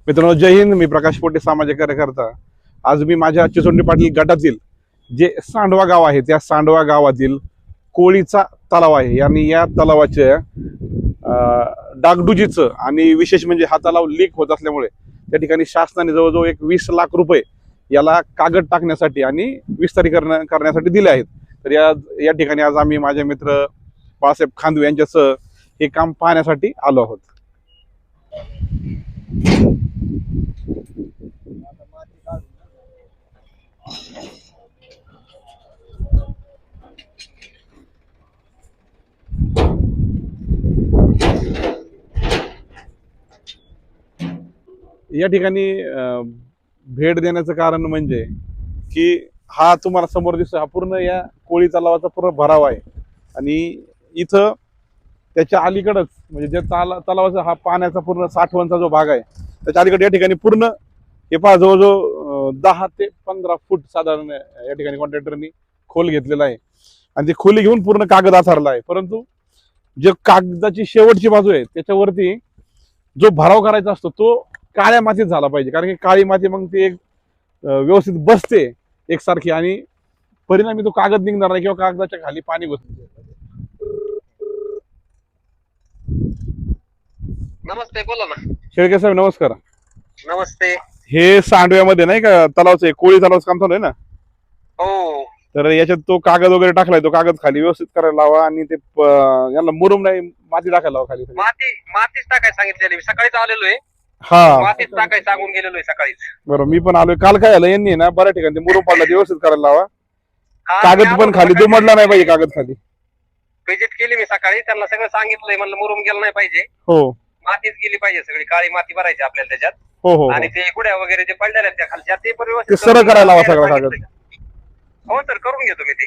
मित्रांनो, जय हिंद. मी प्रकाश पोटे, सामाजिक कार्यकर्ता. आज मी माझ्या चिचोंडी पाटील गटातील जे सांडवा गाव आहे त्या सांडवा गावातील कोळीचा तलाव आहे आणि या तलावाच्या डागडुजीचं आणि विशेष म्हणजे हा तलाव लीक होत असल्यामुळे त्या ठिकाणी शासनाने जवळजवळ 20 लाख रुपये याला कागद टाकण्यासाठी आणि विस्तारीकरण करण्यासाठी दिले आहेत. तर या ठिकाणी आज आम्ही माझे मित्र बाळासाहेब खांदवे यांच्यासह हे काम पाहण्यासाठी आलो आहोत. या ठिकाणी भेट देण्याचं कारण म्हणजे की हा तुम्हाला समोर दिसतो हा पूर्ण या कोळी तलावाचा पूर्ण भराव आहे आणि इथं त्याच्या अलीकडच म्हणजे जे तलावाचा हा पाण्याचा पूर्ण साठवणचा जो भाग आहे त्याच्या अलीकडे या ठिकाणी पूर्ण हे पहा जवळजवळ 10 ते 15 फूट साधारण या ठिकाणी कॉन्ट्रॅक्टरनी खोल घेतलेला आहे आणि ती खोली घेऊन पूर्ण कागद आथरला आहे. परंतु जे कागदाची शेवटची बाजू आहे त्याच्यावरती जो भराव करायचा असतो तो काळ्या मातीत झाला पाहिजे, कारण की काळी माती मग ती एक व्यवस्थित बसते एकसारखी आणि परिणामी तो कागद निघणार नाही किंवा कागदाच्या खाली पाणी घुसते. नमस्ते, बोला ना. शेळके साहेब नमस्कार. नमस्ते. हे सांडव्यामध्ये नाही का तलावचं कोळी तलावाचं काम चालू आहे ना. हो, तर याच्यात तो कागद वगैरे टाकलाय, तो कागद खाली व्यवस्थित करायला लावा आणि ते याला मुरुम नाही माती टाकायला लावा खाली. मातीच टाकाय सांगितलेली. मी सकाळीच आलेलो आहे. हा मातीच टाकाय सांगून गेलेलो आहे सकाळीच. बरोबर, मी पण आलोय. काल काय झालं यांनी ना बऱ्याच ठिकाणी ते मुरुम पाडला, ते व्यवस्थित करायला लावा. कागद पण खाली दुमडला नाही पाहिजे, कागद खाली. व्हिजिट केली मी सकाळी, त्यांना सगळं सांगितलंय, म्हणलं मुरुम गेलं नाही पाहिजे, हो मातीच गेली पाहिजे, सगळी काळी माती भरायची आपल्याला त्याच्यात. हो हो आणि ते गुड्या वगैरे जे पडलेल्या आहेत त्या खालच्या ते पण ते व्यवस्थित सरळ करायला लावा सगळा कागद. हो सर, करून घेतो मी ते.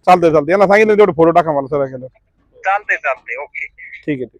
चालतंय. यांना सांगितलं तेवढे फोटो टाका मला सरळ केलं. चालतंय. ओके, ठीक आहे.